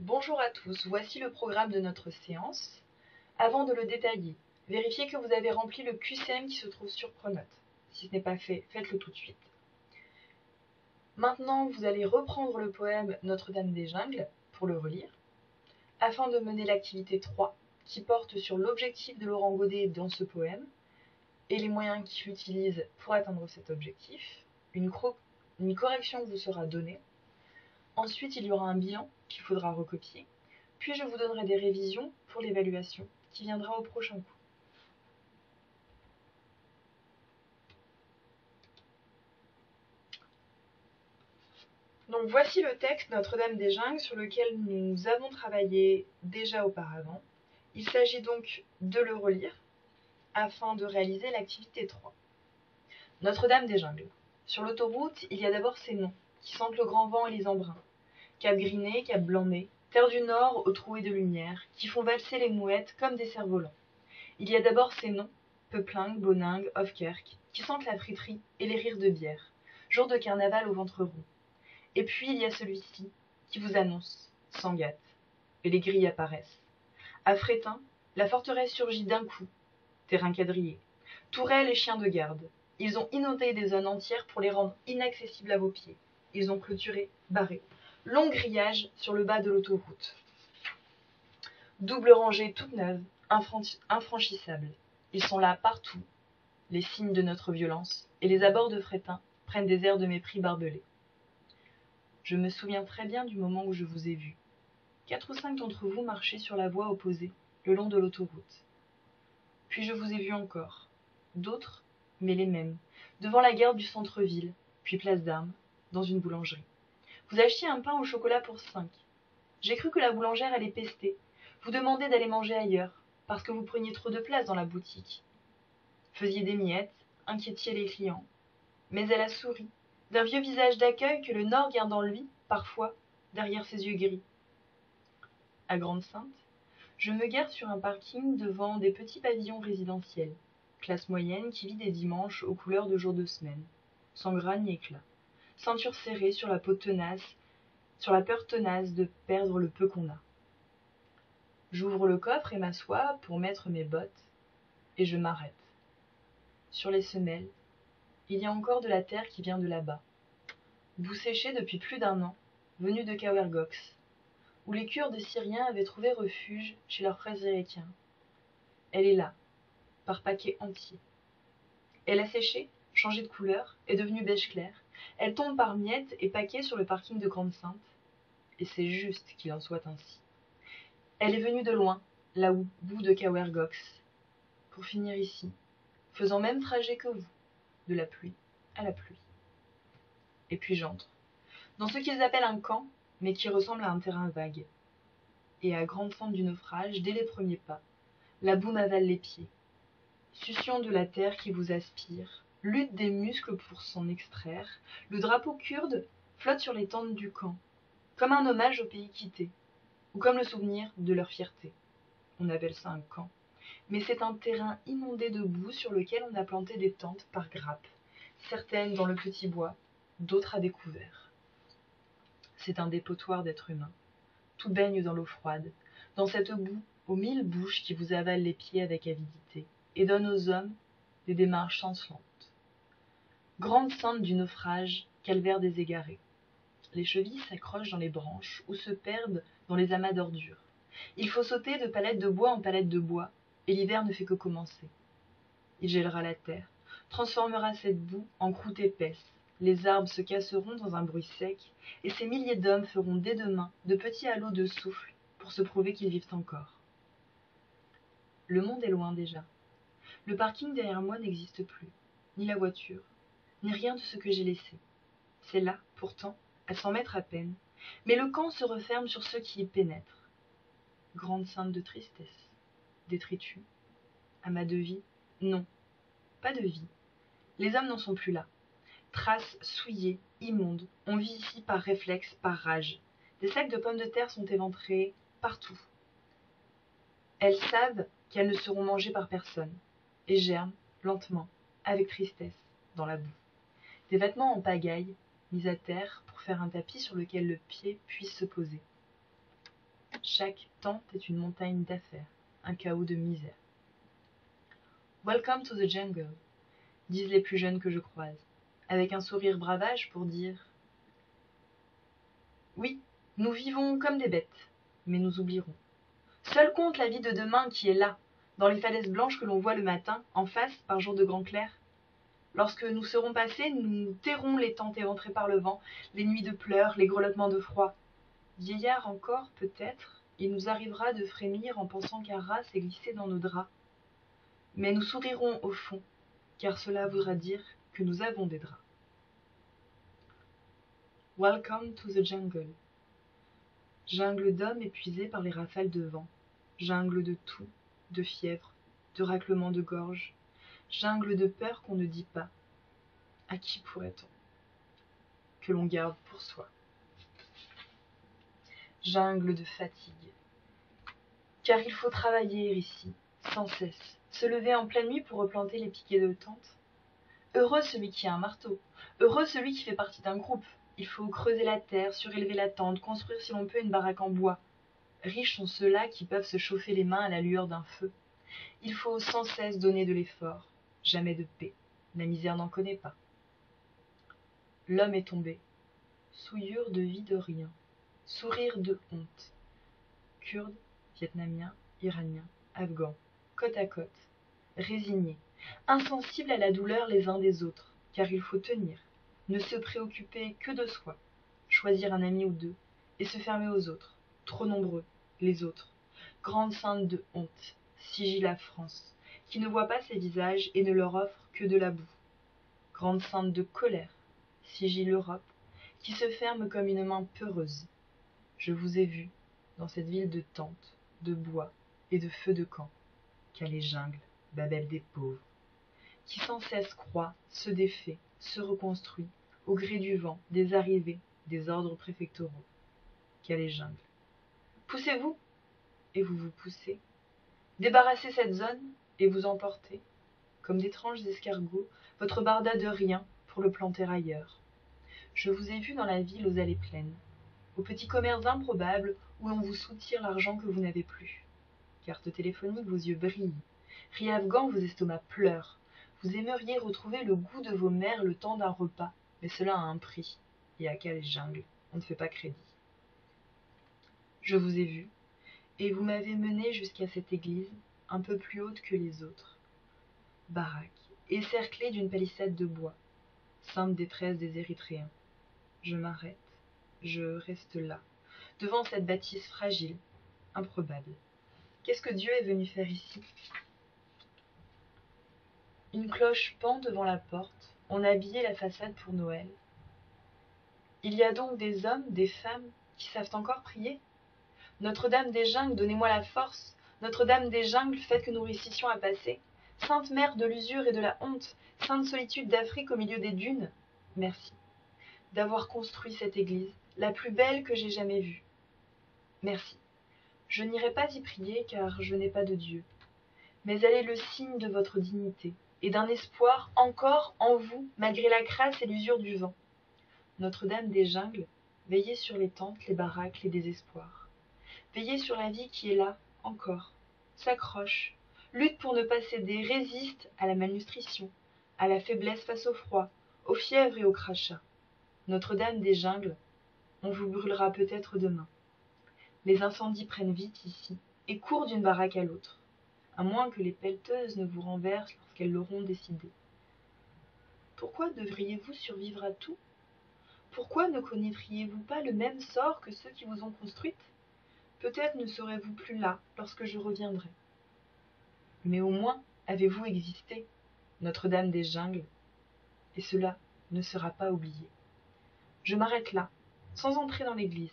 Bonjour à tous, voici le programme de notre séance. Avant de le détailler, vérifiez que vous avez rempli le QCM qui se trouve sur Pronote. Si ce n'est pas fait, faites-le tout de suite. Maintenant, vous allez reprendre le poème Notre-Dame des Jungles pour le relire, afin de mener l'activité 3 qui porte sur l'objectif de Laurent Godet dans ce poème et les moyens qu'il utilise pour atteindre cet objectif. Une correction vous sera donnée. Ensuite, il y aura un bilan qu'il faudra recopier. Puis je vous donnerai des révisions pour l'évaluation qui viendra au prochain coup. Donc voici le texte Notre-Dame des Jungles sur lequel nous avons travaillé déjà auparavant. Il s'agit donc de le relire afin de réaliser l'activité 3. Notre-Dame des Jungles. Sur l'autoroute, il y a d'abord ces noms qui sentent le grand vent et les embruns. Cap Griné, Cap Blanc-Nez, terre du Nord aux trouées de lumière, qui font valser les mouettes comme des cerfs-volants. Il y a d'abord ces noms, Peuplinck, Boningue, Hofkerk, qui sentent la friterie et les rires de bière, jour de carnaval au ventre rond. Et puis il y a celui-ci, qui vous annonce, Sangatte, et les grilles apparaissent. À Frétin, la forteresse surgit d'un coup, terrain quadrillé. Tourelles et chiens de garde, ils ont inondé des zones entières pour les rendre inaccessibles à vos pieds. Ils ont clôturé, barré, long grillage sur le bas de l'autoroute. Double rangée toute neuve, infranchissable. Ils sont là partout, les signes de notre violence, et les abords de Frétin prennent des airs de mépris barbelés. Je me souviens très bien du moment où je vous ai vu. 4 ou 5 d'entre vous marchaient sur la voie opposée, le long de l'autoroute. Puis je vous ai vu encore. D'autres, mais les mêmes, devant la gare du centre-ville, puis place d'Armes, dans une boulangerie. Vous achetiez un pain au chocolat pour 5. J'ai cru que la boulangère allait pester. Vous demandez d'aller manger ailleurs, parce que vous preniez trop de place dans la boutique. Faisiez des miettes, inquiétiez les clients. Mais elle a souri, d'un vieux visage d'accueil que le Nord garde en lui, parfois, derrière ses yeux gris. À Grande-Synthe, je me gare sur un parking devant des petits pavillons résidentiels, classe moyenne qui vit des dimanches aux couleurs de jour de semaine, sans gras ni éclat, ceinture serrée sur la peau tenace, sur la peur tenace de perdre le peu qu'on a. J'ouvre le coffre et m'assois pour mettre mes bottes, et je m'arrête. Sur les semelles, il y a encore de la terre qui vient de là-bas, boue séchée depuis plus d'1 an, venue de Kawergox, où les Kurdes syriens avaient trouvé refuge chez leurs frères irakiens. Elle est là, par paquets entiers. Elle a séché, changé de couleur, est devenue beige clair. Elle tombe par miettes et paquets sur le parking de Grande-Synthe, et c'est juste qu'il en soit ainsi. Elle est venue de loin, là où bout de Kawergox, pour finir ici, faisant même trajet que vous, de la pluie à la pluie. Et puis j'entre, dans ce qu'ils appellent un camp, mais qui ressemble à un terrain vague. Et à grande fente du naufrage, dès les premiers pas, la boue m'avale les pieds. Succion de la terre qui vous aspire, lutte des muscles pour s'en extraire, le drapeau kurde flotte sur les tentes du camp, comme un hommage au pays quitté, ou comme le souvenir de leur fierté. On appelle ça un camp, mais c'est un terrain inondé de boue sur lequel on a planté des tentes par grappes, certaines dans le petit bois, d'autres à découvert. C'est un dépotoir d'êtres humains. Tout baigne dans l'eau froide, dans cette boue aux 1000 bouches qui vous avalent les pieds avec avidité, et donne aux hommes des démarches chancelantes. Grande sainte du naufrage, calvaire des égarés. Les chevilles s'accrochent dans les branches ou se perdent dans les amas d'ordures. Il faut sauter de palette de bois en palette de bois, et l'hiver ne fait que commencer. Il gèlera la terre, transformera cette boue en croûte épaisse. Les arbres se casseront dans un bruit sec, et ces milliers d'hommes feront dès demain de petits halos de souffle pour se prouver qu'ils vivent encore. Le monde est loin déjà. Le parking derrière moi n'existe plus, ni la voiture, ni rien de ce que j'ai laissé. C'est là, pourtant, à 100 mètres à peine, mais le camp se referme sur ceux qui y pénètrent. Grande sainte de tristesse, détritus, amas de vie, non, pas de vie. Les hommes n'en sont plus là. Traces souillées, immondes, on vit ici par réflexe, par rage. Des sacs de pommes de terre sont éventrés partout. Elles savent qu'elles ne seront mangées par personne, et germent, lentement, avec tristesse, dans la boue. Des vêtements en pagaille, mis à terre pour faire un tapis sur lequel le pied puisse se poser. Chaque tente est une montagne d'affaires, un chaos de misère. Welcome to the jungle, disent les plus jeunes que je croise, avec un sourire bravage pour dire « Oui, nous vivons comme des bêtes, mais nous oublierons. Seul compte la vie de demain qui est là, dans les falaises blanches que l'on voit le matin, en face, par jour de grand clair. Lorsque nous serons passés, nous tairons les tentes éventrées par le vent, les nuits de pleurs, les grelottements de froid. Vieillard encore, peut-être, il nous arrivera de frémir en pensant qu'un rat s'est glissé dans nos draps. Mais nous sourirons au fond, car cela voudra dire que nous avons des draps. Welcome to the jungle. Jungle d'hommes épuisés par les rafales de vent, jungle de toux, de fièvre, de raclements de gorge, jungle de peur qu'on ne dit pas. À qui pourrait-on? Que l'on garde pour soi. Jungle de fatigue. Car il faut travailler ici, sans cesse, se lever en pleine nuit pour replanter les piquets de tente. Heureux celui qui a un marteau, heureux celui qui fait partie d'un groupe. Il faut creuser la terre, surélever la tente, construire si l'on peut une baraque en bois. Riches sont ceux-là qui peuvent se chauffer les mains à la lueur d'un feu. Il faut sans cesse donner de l'effort, jamais de paix. La misère n'en connaît pas. L'homme est tombé, souillure de vie de rien, sourire de honte. Kurdes, Vietnamiens, Iraniens, Afghans, côte à côte, résignés, insensibles à la douleur les uns des autres, car il faut tenir, ne se préoccuper que de soi, choisir un ami ou deux, et se fermer aux autres, trop nombreux, les autres. Grande sainte de honte, sigille la France, qui ne voit pas ses visages et ne leur offre que de la boue. Grande sainte de colère, sigille l'Europe, qui se ferme comme une main peureuse. Je vous ai vu, dans cette ville de tentes, de bois et de feux de camp, qu'a les jungles, Babel des pauvres, qui sans cesse croît, se défait, se reconstruit, au gré du vent, des arrivées, des ordres préfectoraux. Qu'a les jungles. Poussez-vous, et vous vous poussez. Débarrassez cette zone, et vous emportez, comme d'étranges escargots, votre barda de rien pour le planter ailleurs. Je vous ai vu dans la ville aux allées pleines, aux petits commerces improbables où l'on vous soutire l'argent que vous n'avez plus. Carte téléphonique, vos yeux brillent. Riz afghan, vos estomacs pleurent. Vous aimeriez retrouver le goût de vos mères le temps d'un repas, mais cela a un prix. Et à quelle jungle, on ne fait pas crédit. Je vous ai vu, et vous m'avez mené jusqu'à cette église, un peu plus haute que les autres. Baraque, encerclée d'une palissade de bois, sainte détresse des Érythréens. Je m'arrête, je reste là, devant cette bâtisse fragile, improbable. Qu'est-ce que Dieu est venu faire ici? Une cloche pend devant la porte, on a habillé la façade pour Noël. Il y a donc des hommes, des femmes, qui savent encore prier? Notre-Dame des jungles, donnez-moi la force. Notre-Dame des jungles, faites que nous réussissions à passer. Sainte mère de l'usure et de la honte, sainte solitude d'Afrique au milieu des dunes, merci d'avoir construit cette église, la plus belle que j'ai jamais vue. Merci. Je n'irai pas y prier, car je n'ai pas de Dieu. Mais elle est le signe de votre dignité, et d'un espoir encore en vous, malgré la crasse et l'usure du vent. Notre-Dame des jungles, veillez sur les tentes, les baraques, les désespoirs. Veillez sur la vie qui est là, encore, s'accroche, lutte pour ne pas céder, résiste à la malnutrition, à la faiblesse face au froid, aux fièvres et aux crachats. Notre-Dame des jungles, on vous brûlera peut-être demain. Les incendies prennent vite ici, et courent d'une baraque à l'autre, à moins que les pelleteuses ne vous renversent lorsqu'elles l'auront décidé. Pourquoi devriez-vous survivre à tout? Pourquoi ne connaîtriez-vous pas le même sort que ceux qui vous ont construite? Peut-être ne serez-vous plus là lorsque je reviendrai. Mais au moins avez-vous existé, Notre-Dame des jungles, et cela ne sera pas oublié. Je m'arrête là, sans entrer dans l'église.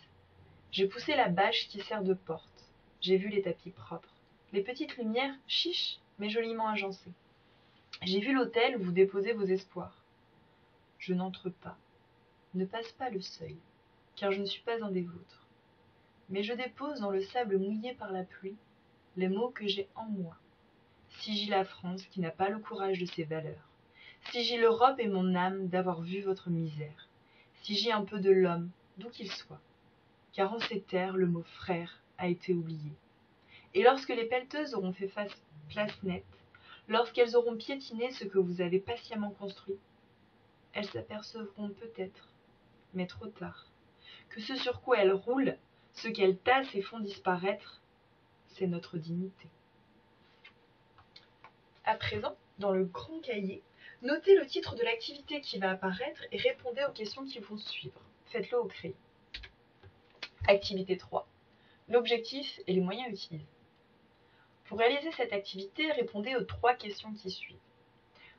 J'ai poussé la bâche qui sert de porte. J'ai vu les tapis propres, les petites lumières chiches mais joliment agencées. J'ai vu l'autel où vous déposez vos espoirs. Je n'entre pas, ne passe pas le seuil, car je ne suis pas un des vôtres. Mais je dépose dans le sable mouillé par la pluie les mots que j'ai en moi. Sigille la France qui n'a pas le courage de ses valeurs. Sigille l'Europe et mon âme d'avoir vu votre misère. Sigille un peu de l'homme, d'où qu'il soit. Car en ces terres, le mot frère a été oublié. Et lorsque les pelleteuses auront fait place nette, lorsqu'elles auront piétiné ce que vous avez patiemment construit, elles s'apercevront peut-être, mais trop tard, que ce sur quoi elles roulent, ce qu'elles tassent et font disparaître, c'est notre dignité. À présent, dans le grand cahier, notez le titre de l'activité qui va apparaître et répondez aux questions qui vont suivre. Faites-le au crayon. Activité 3. L'objectif et les moyens utilisés. Pour réaliser cette activité, répondez aux 3 questions qui suivent.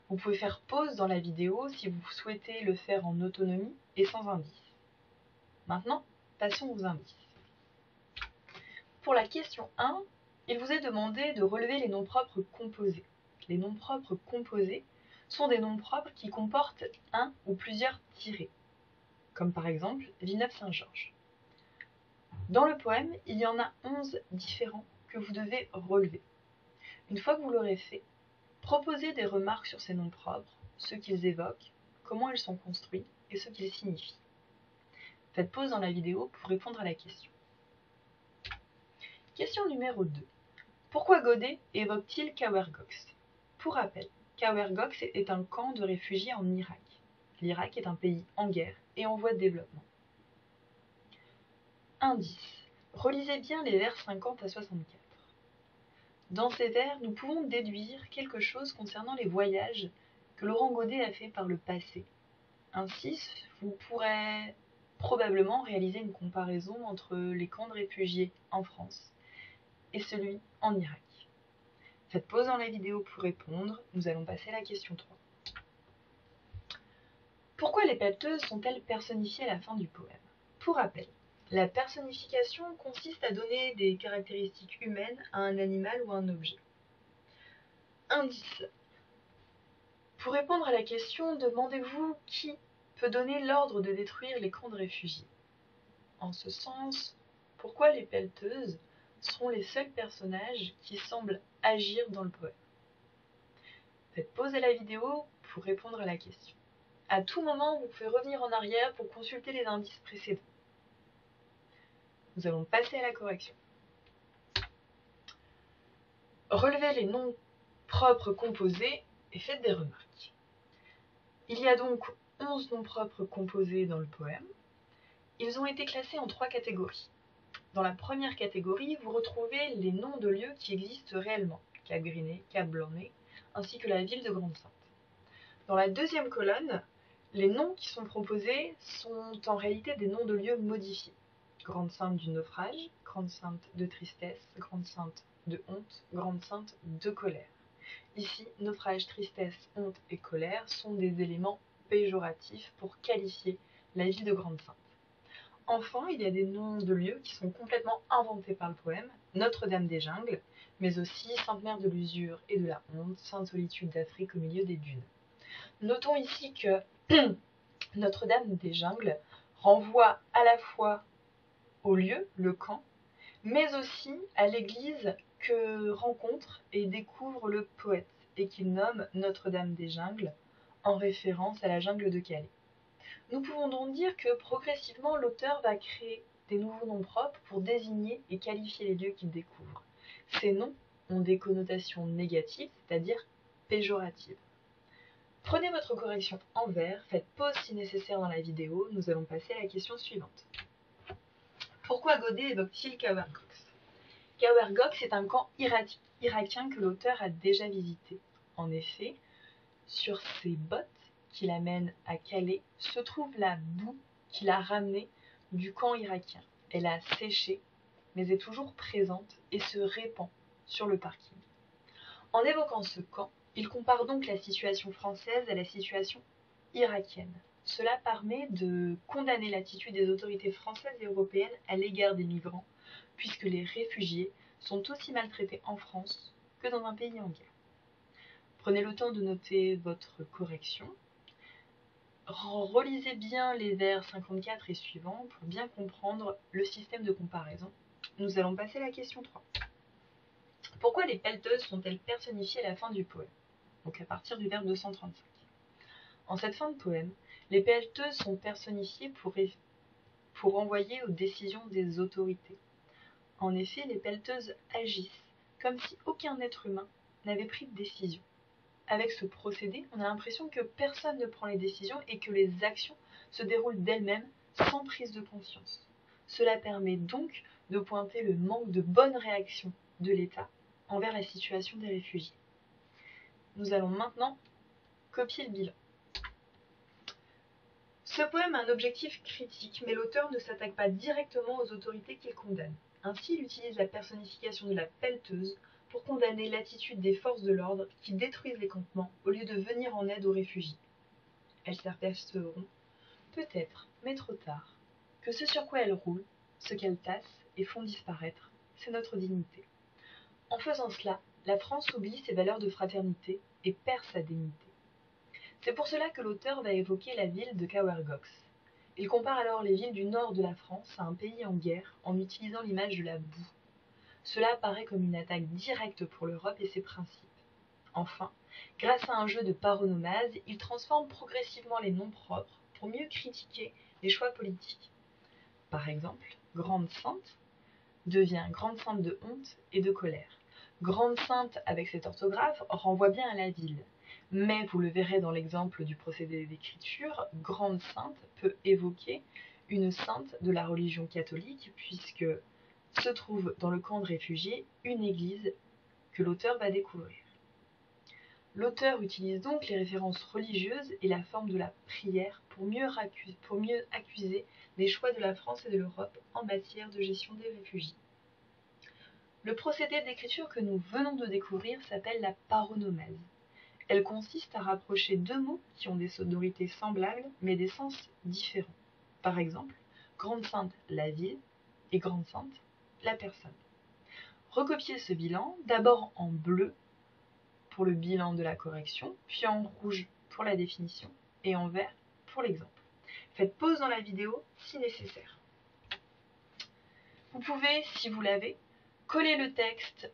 Vous pouvez faire pause dans la vidéo si vous souhaitez le faire en autonomie et sans indice. Maintenant, passons aux indices. Pour la question 1, il vous est demandé de relever les noms propres composés. Les noms propres composés sont des noms propres qui comportent un ou plusieurs tirets, comme par exemple Villeneuve-Saint-Georges. Dans le poème, il y en a 11 différents que vous devez relever. Une fois que vous l'aurez fait, proposez des remarques sur ces noms propres, ce qu'ils évoquent, comment ils sont construits et ce qu'ils signifient. Faites pause dans la vidéo pour répondre à la question. Question numéro 2. Pourquoi Godet évoque-t-il Kawergox? Pour rappel, Kawergox est un camp de réfugiés en Irak. L'Irak est un pays en guerre et en voie de développement. Indice. Relisez bien les vers 50 à 64. Dans ces vers, nous pouvons déduire quelque chose concernant les voyages que Laurent Godet a fait par le passé. Ainsi, vous pourrez probablement réaliser une comparaison entre les camps de réfugiés en France et celui en Irak. Faites pause dans la vidéo pour répondre, nous allons passer à la question 3. Pourquoi les pelleteuses sont-elles personnifiées à la fin du poème? Pour rappel, la personnification consiste à donner des caractéristiques humaines à un animal ou à un objet. Indice. Pour répondre à la question, demandez-vous qui peut donner l'ordre de détruire les camps de réfugiés. En ce sens, pourquoi les pelleteuses seront les seuls personnages qui semblent agir dans le poème? Faites pause à la vidéo pour répondre à la question. À tout moment, vous pouvez revenir en arrière pour consulter les indices précédents. Nous allons passer à la correction. Relevez les noms propres composés et faites des remarques. Il y a donc 11 noms propres composés dans le poème. Ils ont été classés en 3 catégories. Dans la première catégorie, vous retrouvez les noms de lieux qui existent réellement, Cap-Griné, Cap-Blanc-Nez, ainsi que la ville de Grande-Synthe. Dans la deuxième colonne, les noms qui sont proposés sont en réalité des noms de lieux modifiés. Grande-Synthe du naufrage, Grande-Synthe de tristesse, Grande-Synthe de honte, Grande-Synthe de colère. Ici, naufrage, tristesse, honte et colère sont des éléments péjoratifs pour qualifier la ville de Grande-Synthe. Enfin, il y a des noms de lieux qui sont complètement inventés par le poème, Notre-Dame-des-Jungles, mais aussi Sainte-Mère de l'Usure et de la Honte, Sainte-Solitude d'Afrique au milieu des dunes. Notons ici que Notre-Dame-des-Jungles renvoie à la fois au lieu, le camp, mais aussi à l'église que rencontre et découvre le poète et qu'il nomme Notre-Dame-des-Jungles en référence à la jungle de Calais. Nous pouvons donc dire que progressivement l'auteur va créer des nouveaux noms propres pour désigner et qualifier les lieux qu'il découvre. Ces noms ont des connotations négatives, c'est-à-dire péjoratives. Prenez votre correction en vert, faites pause si nécessaire dans la vidéo, nous allons passer à la question suivante. Pourquoi Godet évoque-t-il Kawergox? Kawergox est un camp irakien que l'auteur a déjà visité. En effet, sur ses bottes qui l'amènent à Calais se trouve la boue qui l'a ramenée du camp irakien. Elle a séché, mais est toujours présente et se répand sur le parking. En évoquant ce camp, il compare donc la situation française à la situation irakienne. Cela permet de condamner l'attitude des autorités françaises et européennes à l'égard des migrants, puisque les réfugiés sont aussi maltraités en France que dans un pays en guerre. Prenez le temps de noter votre correction. Relisez bien les vers 54 et suivants pour bien comprendre le système de comparaison. Nous allons passer à la question 3. Pourquoi les pelleteuses sont-elles personnifiées à la fin du poème? Donc à partir du vers 235. En cette fin de poème, les pelleteuses sont personnifiées pour renvoyer aux décisions des autorités. En effet, les pelleteuses agissent comme si aucun être humain n'avait pris de décision. Avec ce procédé, on a l'impression que personne ne prend les décisions et que les actions se déroulent d'elles-mêmes sans prise de conscience. Cela permet donc de pointer le manque de bonne réaction de l'État envers la situation des réfugiés. Nous allons maintenant copier le bilan. Ce poème a un objectif critique, mais l'auteur ne s'attaque pas directement aux autorités qu'il condamne. Ainsi, il utilise la personnification de la pelleteuse pour condamner l'attitude des forces de l'ordre qui détruisent les campements au lieu de venir en aide aux réfugiés. Elles s'apercevront, peut-être, mais trop tard, que ce sur quoi elles roulent, ce qu'elles tassent et font disparaître, c'est notre dignité. En faisant cela, la France oublie ses valeurs de fraternité et perd sa dignité. C'est pour cela que l'auteur va évoquer la ville de Caouergox. Il compare alors les villes du nord de la France à un pays en guerre en utilisant l'image de la boue. Cela apparaît comme une attaque directe pour l'Europe et ses principes. Enfin, grâce à un jeu de paronomase, il transforme progressivement les noms propres pour mieux critiquer les choix politiques. Par exemple, Grande Sainte devient Grande Sainte de honte et de colère. Grande Sainte avec cette orthographe renvoie bien à la ville. Mais vous le verrez dans l'exemple du procédé d'écriture, Grande Sainte peut évoquer une sainte de la religion catholique puisque se trouve dans le camp de réfugiés une église que l'auteur va découvrir. L'auteur utilise donc les références religieuses et la forme de la prière pour mieux accuser les choix de la France et de l'Europe en matière de gestion des réfugiés. Le procédé d'écriture que nous venons de découvrir s'appelle la paronomase. Elle consiste à rapprocher deux mots qui ont des sonorités semblables mais des sens différents. Par exemple, Grande Sainte, la ville, et Grande Sainte, la personne. Recopiez ce bilan, d'abord en bleu pour le bilan de la correction, puis en rouge pour la définition, et en vert pour l'exemple. Faites pause dans la vidéo si nécessaire. Vous pouvez, si vous l'avez, coller le texte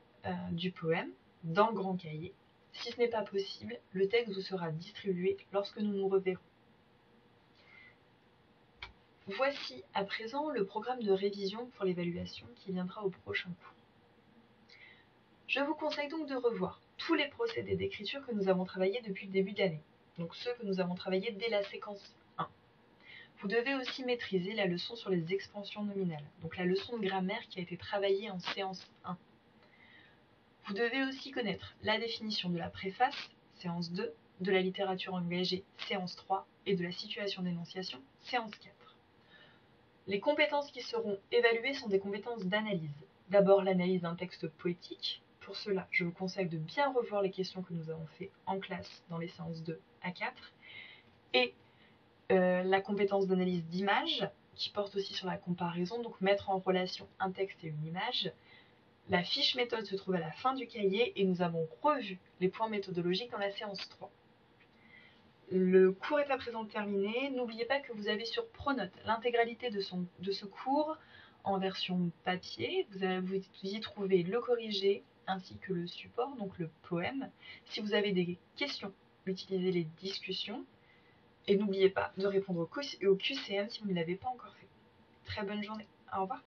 du poème dans le grand cahier. Si ce n'est pas possible, le texte vous sera distribué lorsque nous nous reverrons. Voici à présent le programme de révision pour l'évaluation qui viendra au prochain cours. Je vous conseille donc de revoir tous les procédés d'écriture que nous avons travaillés depuis le début de l'année, donc ceux que nous avons travaillés dès la séquence 1. Vous devez aussi maîtriser la leçon sur les expansions nominales, donc la leçon de grammaire qui a été travaillée en séance 1. Vous devez aussi connaître la définition de la préface, séance 2, de la littérature engagée, séance 3, et de la situation d'énonciation, séance 4. Les compétences qui seront évaluées sont des compétences d'analyse. D'abord l'analyse d'un texte poétique. Pour cela, je vous conseille de bien revoir les questions que nous avons faites en classe dans les séances 2 à 4. Et la compétence d'analyse d'image, qui porte aussi sur la comparaison, donc mettre en relation un texte et une image. La fiche méthode se trouve à la fin du cahier et nous avons revu les points méthodologiques dans la séance 3. Le cours est à présent terminé. N'oubliez pas que vous avez sur Pronote l'intégralité de ce cours en version papier. Vous y trouvez le corrigé ainsi que le support, donc le poème. Si vous avez des questions, utilisez les discussions. Et n'oubliez pas de répondre au QCM si vous ne l'avez pas encore fait. Très bonne journée. Au revoir.